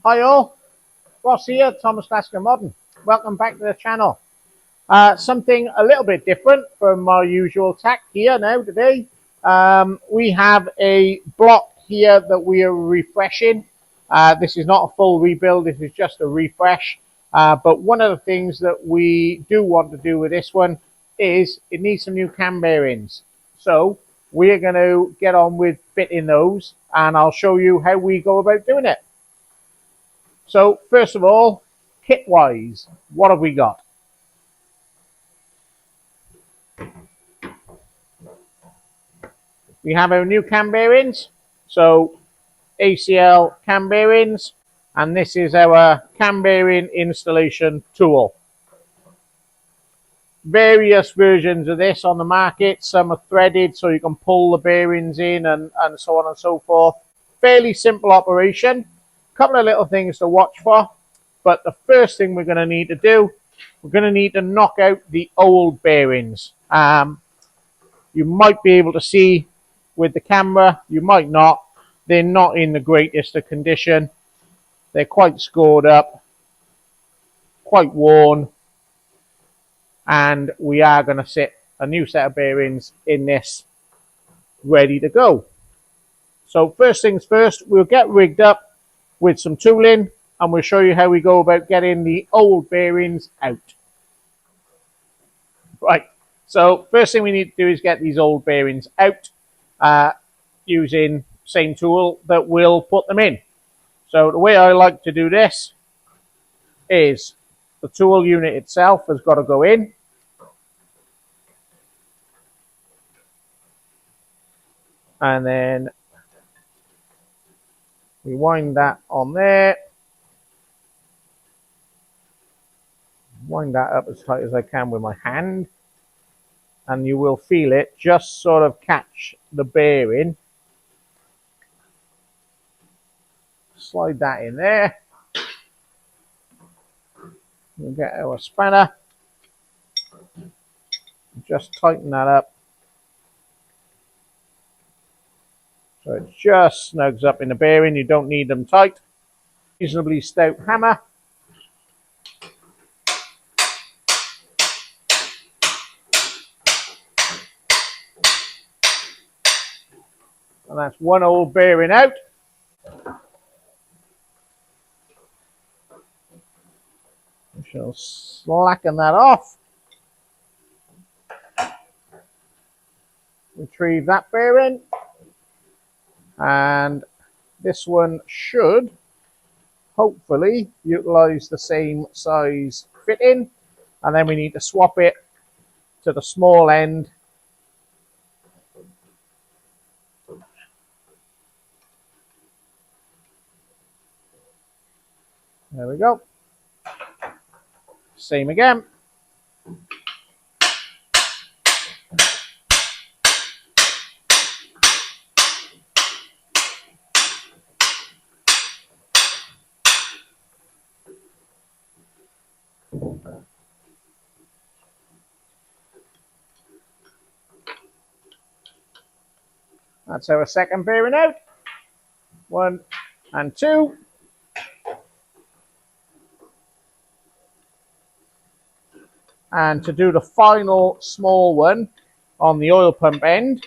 Hi all, Ross here, Thomas Classic Modern. Welcome back to the channel. Something a little bit different from our usual tack here now today. We have a block here that we are refreshing. This is not a full rebuild, this is just a refresh. But one of the things that we do want to do with this one is it needs some new cam bearings. So we're going to get on with fitting those, and I'll show you how we go about doing it. So first of all, kit-wise, what have we got? We have our new cam bearings, so ACL cam bearings, and this is our cam bearing installation tool. Various versions of this on the market. Some are threaded so you can pull the bearings in and so on and so forth. Fairly simple operation. A couple of little things to watch for, but the first thing we're going to need to do, we're going to need to knock out the old bearings. You might be able to see with the camera, you might not. They're not in the greatest of condition. They're quite scored up, quite worn, and we are going to sit a new set of bearings in this ready to go. So first things first, we'll get rigged up with some tooling, and we'll show you how we go about getting the old bearings out. Right, so first thing we need to do is get these old bearings out using the same tool that will put them in. So the way I like to do this is the tool unit itself has got to go in. And then we wind that on there. Wind that up as tight as I can with my hand. And you will feel it just sort of catch the bearing. Slide that in there. We'll get our spanner. Just tighten that up. So it just snugs up in the bearing. You don't need them tight. Reasonably stout hammer. And that's one old bearing out. We shall slacken that off. Retrieve that bearing. And this one should hopefully utilize the same size fitting. And then we need to swap it to the small end. There we go. Same again. That's our second bearing out. 1 and 2. And to do the final small one on the oil pump end,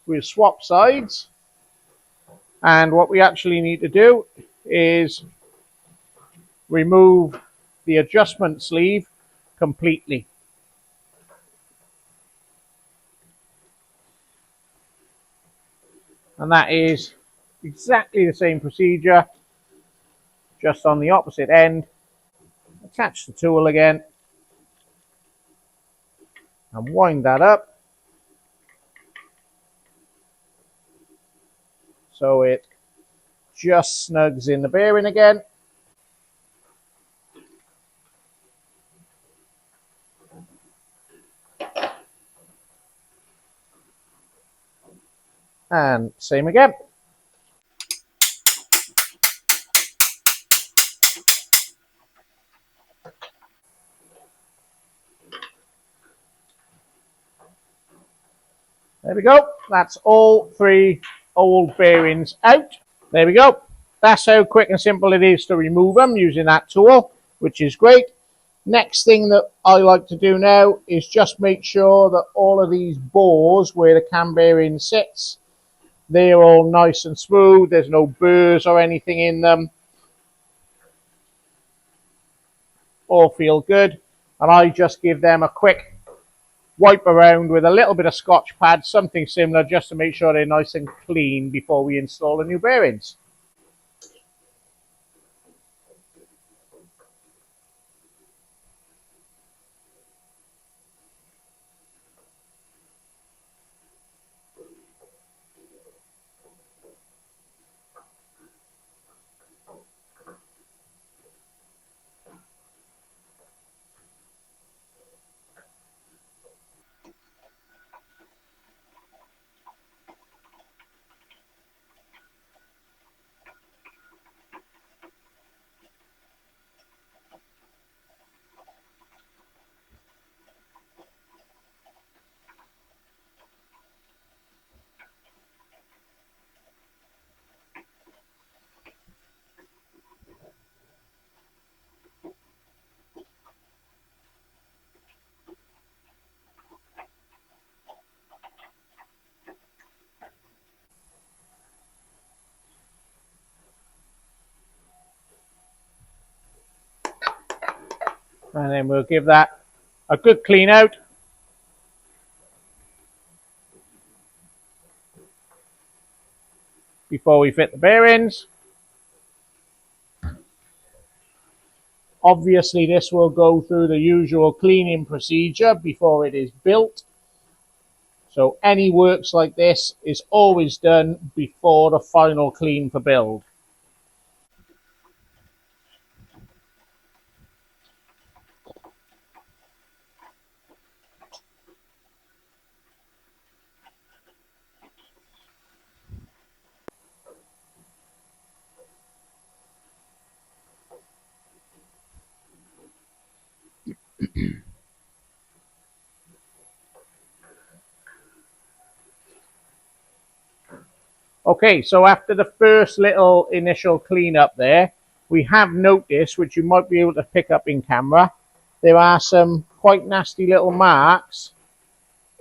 we'll swap sides. And what we actually need to do is remove the adjustment sleeve completely. And that is exactly the same procedure, just on the opposite end. Attach the tool again and wind that up so it just snugs in the bearing again. And same again. There we go. That's all 3 old bearings out. There we go. That's how quick and simple it is to remove them using that tool, which is great. Next thing that I like to do now is just make sure that all of these bores where the cam bearing sits, they're all nice and smooth. There's no burrs or anything in them. All feel good. And I just give them a quick wipe around with a little bit of Scotch pad, something similar, just to make sure they're nice and clean before we install the new bearings. And then we'll give that a good clean out. Before we fit the bearings. Obviously this will go through the usual cleaning procedure before it is built. So any works like this is always done before the final clean for build. Okay, so after the first little initial cleanup there, we have noticed, which you might be able to pick up in camera, there are some quite nasty little marks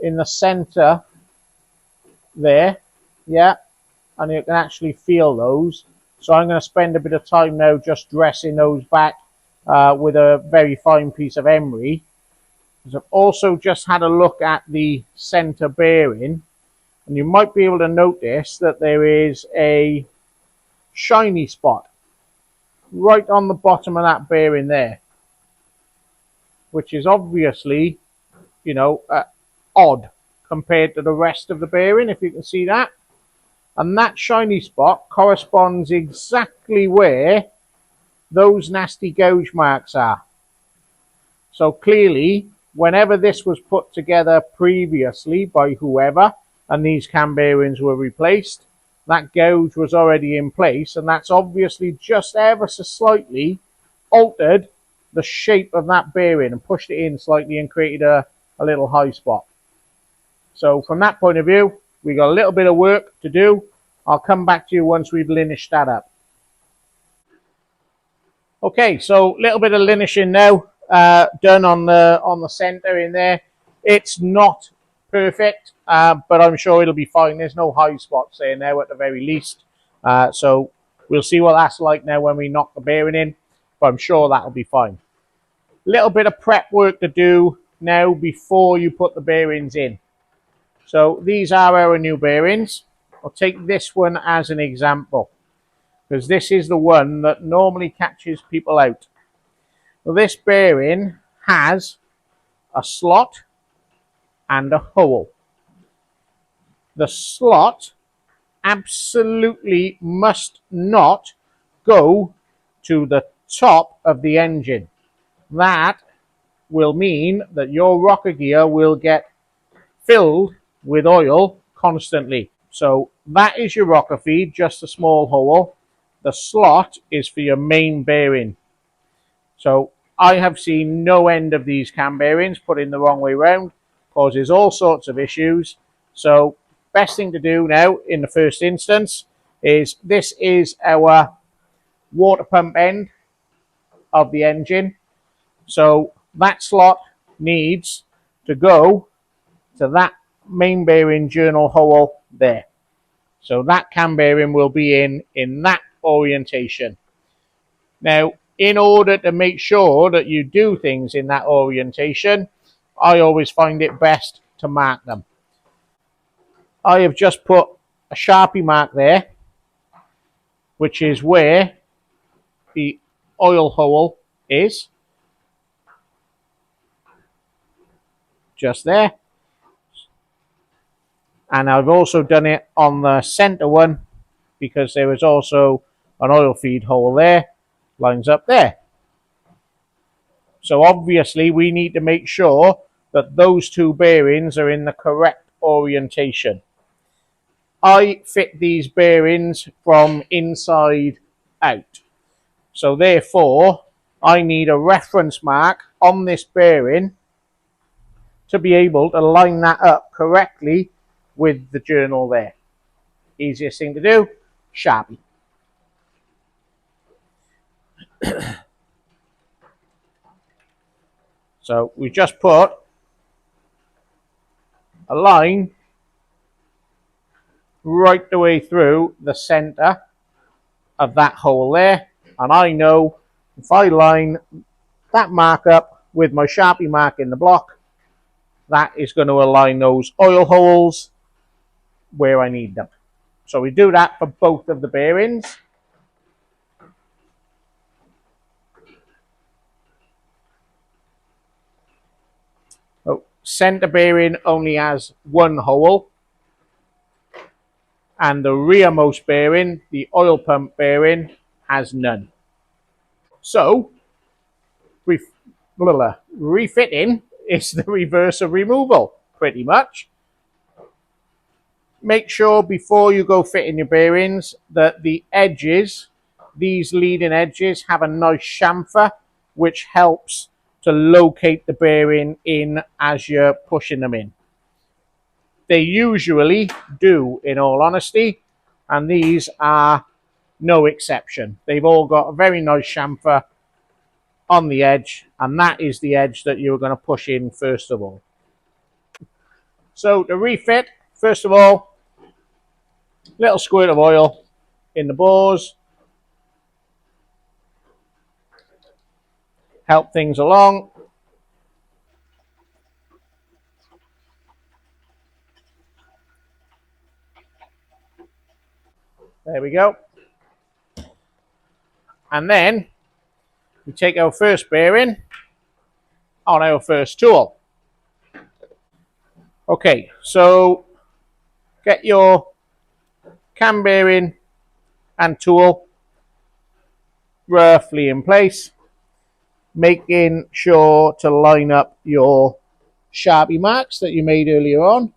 in the center there. Yeah, and you can actually feel those. So I'm going to spend a bit of time now just dressing those back with a very fine piece of emery. I've also just had a look at the center bearing, and you might be able to notice that there is a shiny spot right on the bottom of that bearing there, which is obviously, you know, odd compared to the rest of the bearing, if you can see that. And that shiny spot corresponds exactly where those nasty gouge marks are. So clearly, whenever this was put together previously by whoever, and these cam bearings were replaced, that gouge was already in place, and that's obviously just ever so slightly altered the shape of that bearing and pushed it in slightly and created a little high spot. So from that point of view, we got a little bit of work to do. I'll come back to you once we've linished that up. Okay, so a little bit of linishing now done on the center in there. It's not perfect, but I'm sure it'll be fine. There's no high spots there now at the very least. So we'll see what that's like now when we knock the bearing in, but I'm sure that'll be fine. Little bit of prep work to do now before you put the bearings in. So these are our new bearings. I'll take this one as an example, because this is the one that normally catches people out. Well, this bearing has a slot and a hole. The slot absolutely must not go to the top of the engine. That will mean that your rocker gear will get filled with oil constantly. So that is your rocker feed, just a small hole. The slot is for your main bearing. So I have seen no end of these cam bearings put in the wrong way round, causes all sorts of issues. So best thing to do now in the first instance is this is our water pump end of the engine. So that slot needs to go to that main bearing journal hole there. So that cam bearing will be in that orientation. Now, in order to make sure that you do things in that orientation, I always find it best to mark them. I have just put a Sharpie mark there, which is where the oil hole is. Just there. And I've also done it on the center one because there is also an oil feed hole there, lines up there. So obviously we need to make sure that those two bearings are in the correct orientation. I fit these bearings from inside out. So therefore, I need a reference mark on this bearing to be able to line that up correctly with the journal there. Easiest thing to do, Sharpie. So we just put a line right the way through the center of that hole there, and I know if I line that mark up with my Sharpie mark in the block, that is going to align those oil holes where I need them. So we do that for both of the bearings. Oh, center bearing only has one hole, and the rearmost bearing, the oil pump bearing, has none. So refitting is the reverse of removal, pretty much. Make sure before you go fitting your bearings that the edges, these leading edges, have a nice chamfer, which helps to locate the bearing in as you're pushing them in. They usually do, in all honesty, and these are no exception. They've all got a very nice chamfer on the edge, and that is the edge that you're going to push in first of all. So to refit, first of all, little squirt of oil in the bores, help things along. There we go. And then we take our first bearing on our first tool. Okay, so get your cam bearing and tool roughly in place, making sure to line up your Sharpie marks that you made earlier on.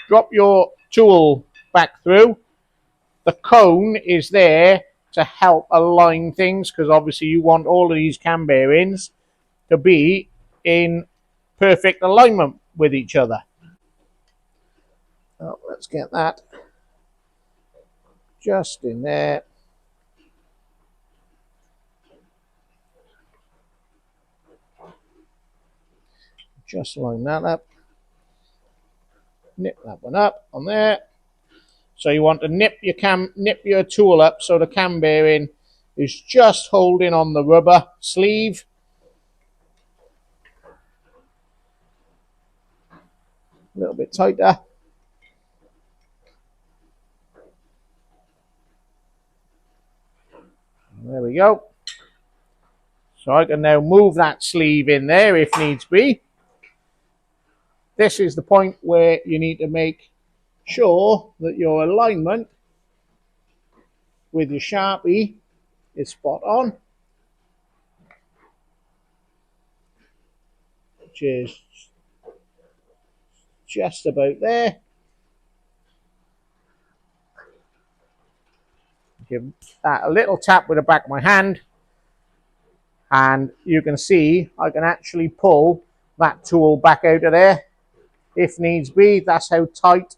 Drop your tool back through. The cone is there to help align things because obviously you want all of these cam bearings to be in perfect alignment with each other. Oh, let's get that just in there. Just line that up. Nip that one up on there. So you want to nip your tool up so the cam bearing is just holding on the rubber sleeve. A little bit tighter. There we go. So I can now move that sleeve in there if needs be. This is the point where you need to make sure that your alignment with your Sharpie is spot on, which is just about there. Give that a little tap with the back of my hand, and you can see I can actually pull that tool back out of there if needs be. That's how tight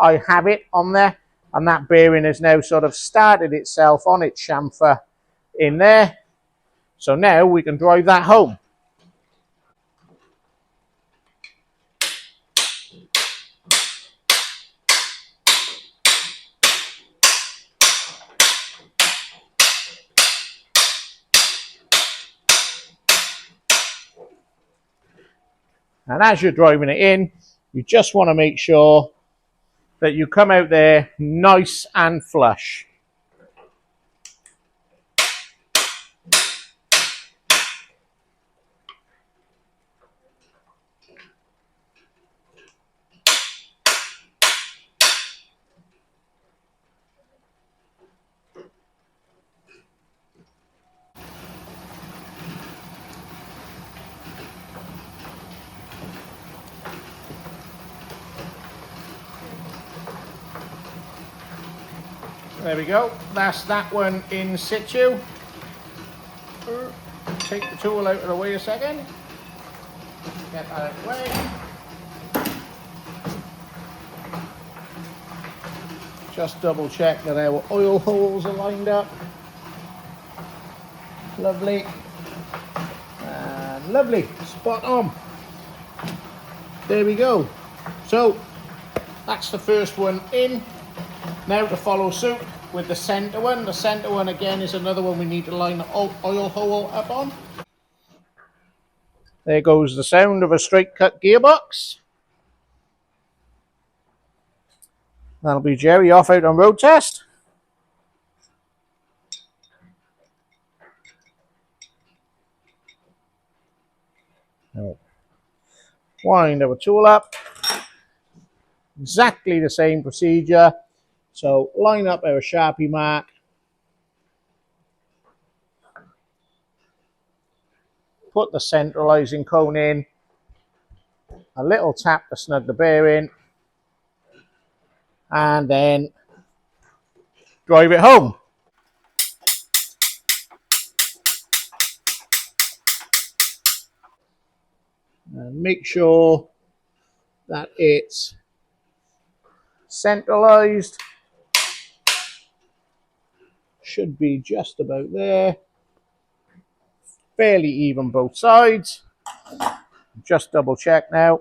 I have it on there. And that bearing has now sort of started itself on its chamfer in there. So now we can drive that home. And as you're driving it in, you just want to make sure that you come out there nice and flush. There we go, that's that one in situ. Take the tool out of the way a second. Get that out of the way. Just double check that our oil holes are lined up. Lovely. And lovely, spot on. There we go. So, that's the first one in. Now to follow suit with the centre one. The centre one again is another one we need to line the oil hole up on. There goes the sound of a straight cut gearbox. That'll be Jerry off out on road test. Now, wind our tool up. Exactly the same procedure. So line up our Sharpie mark. Put the centralizing cone in. A little tap to snug the bearing. And then drive it home. And make sure that it's centralized. Should be just about there. Fairly even both sides. Just double check now.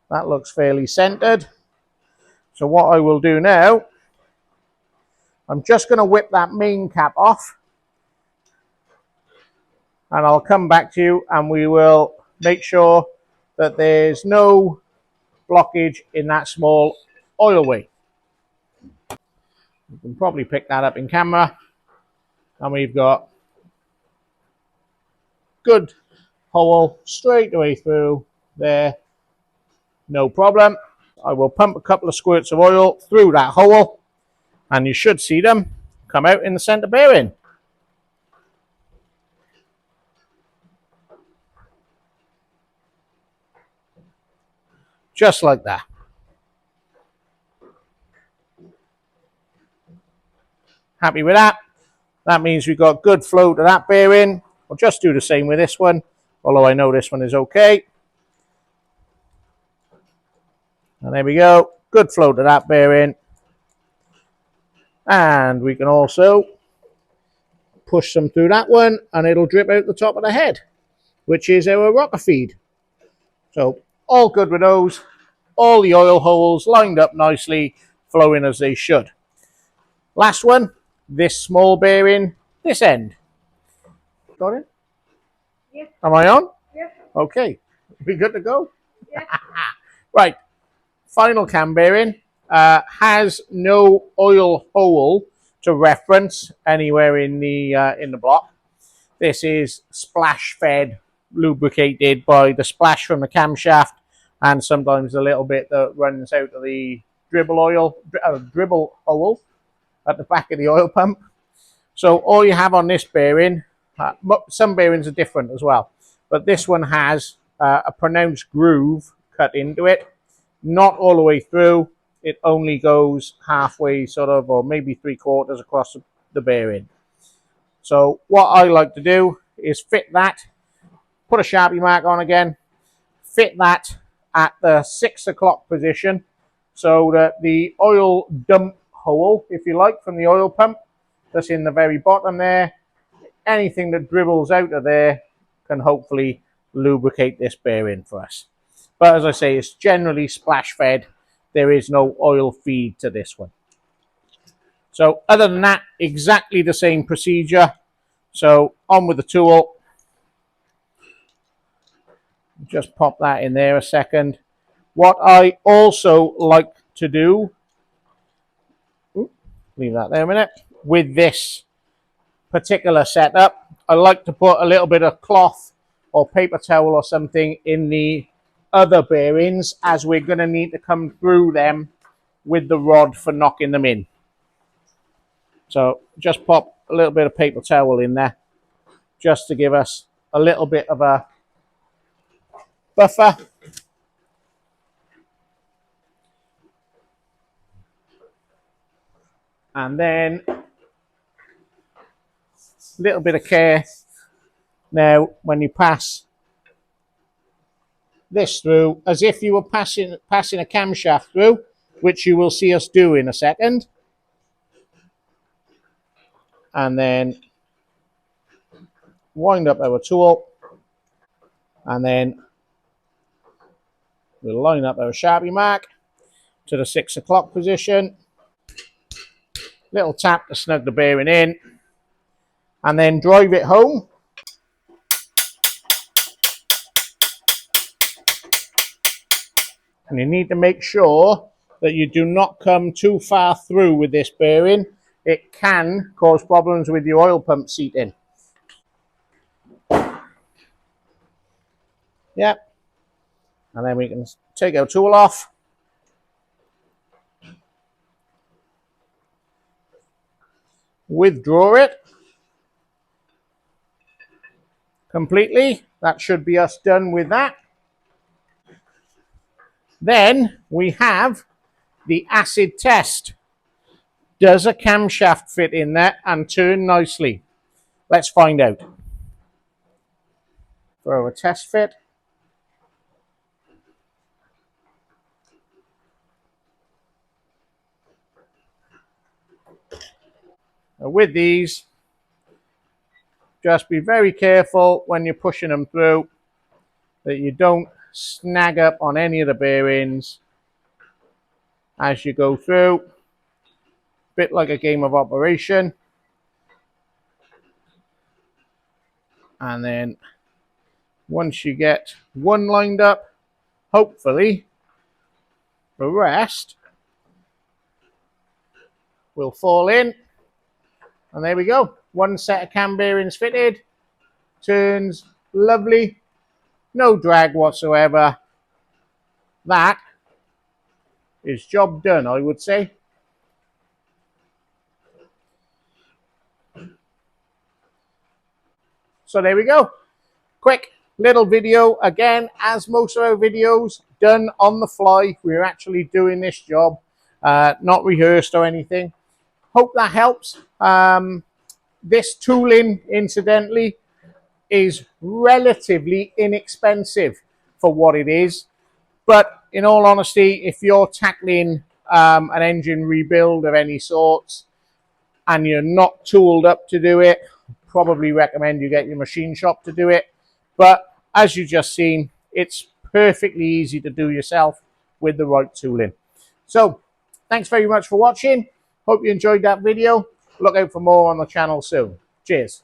That looks fairly centered. So what I will do now, I'm just going to whip that main cap off. And I'll come back to you and we will make sure that there's no blockage in that small oil way. You can probably pick that up in camera. And we've got good hole straight away through there. No problem. I will pump a couple of squirts of oil through that hole. And you should see them come out in the center bearing. Just like that. Happy with that? That means we've got good flow to that bearing. I'll just do the same with this one, although I know this one is okay. And there we go. Good flow to that bearing. And we can also push some through that one and it'll drip out the top of the head, which is our rocker feed. So all good with those. All the oil holes lined up nicely, flowing as they should. Last one. This small bearing, this end. Got it? Yeah. Am I on? Yeah. Okay. We good to go? Yeah. Right. Final cam bearing has no oil hole to reference anywhere in the block. This is splash fed, lubricated by the splash from the camshaft and sometimes a little bit that runs out of the dribble hole at the back of the oil pump. So all you have on this bearing, some bearings are different as well, but this one has a pronounced groove cut into it, not all the way through. It only goes halfway sort of, or maybe 3/4 across the bearing. So what I like to do is fit that put a Sharpie mark on again, fit that at the 6 o'clock position so that the oil dump hole, if you like, from the oil pump that's in the very bottom there, anything that dribbles out of there can hopefully lubricate this bearing for us. But as I say, it's generally splash fed. There is no oil feed to this one. So other than that, exactly the same procedure. So on with the tool. Just pop that in there a second. What I also like to do, leave that there a minute, with this particular setup, I like to put a little bit of cloth or paper towel or something in the other bearings, as we're going to need to come through them with the rod for knocking them in. So just pop a little bit of paper towel in there just to give us a little bit of a buffer. And then a little bit of care now when you pass this through, as if you were passing a camshaft through, which you will see us do in a second. And then wind up our tool, and then we'll line up our Sharpie mark to the 6 o'clock position. Little tap to snug the bearing in, and then drive it home. And you need to make sure that you do not come too far through with this bearing. It can cause problems with your oil pump seating. Yep. And then we can take our tool off. Withdraw it completely. That should be us done with that. Then we have the acid test. Does a camshaft fit in there and turn nicely? Let's find out. Throw a test fit. Now with these, just be very careful when you're pushing them through that you don't snag up on any of the bearings as you go through. A bit like a game of Operation. And then once you get one lined up, hopefully the rest will fall in. And there we go. One set of cam bearings fitted. Turns lovely. No drag whatsoever. That is job done, I would say. So there we go. Quick little video. Again, as most of our videos, done on the fly. We're actually doing this job, not rehearsed or anything. Hope that helps. This tooling, incidentally, is relatively inexpensive for what it is. But in all honesty, if you're tackling an engine rebuild of any sorts and you're not tooled up to do it, probably recommend you get your machine shop to do it. But as you just seen, it's perfectly easy to do yourself with the right tooling. So thanks very much for watching. Hope you enjoyed that video. Look out for more on the channel soon. Cheers.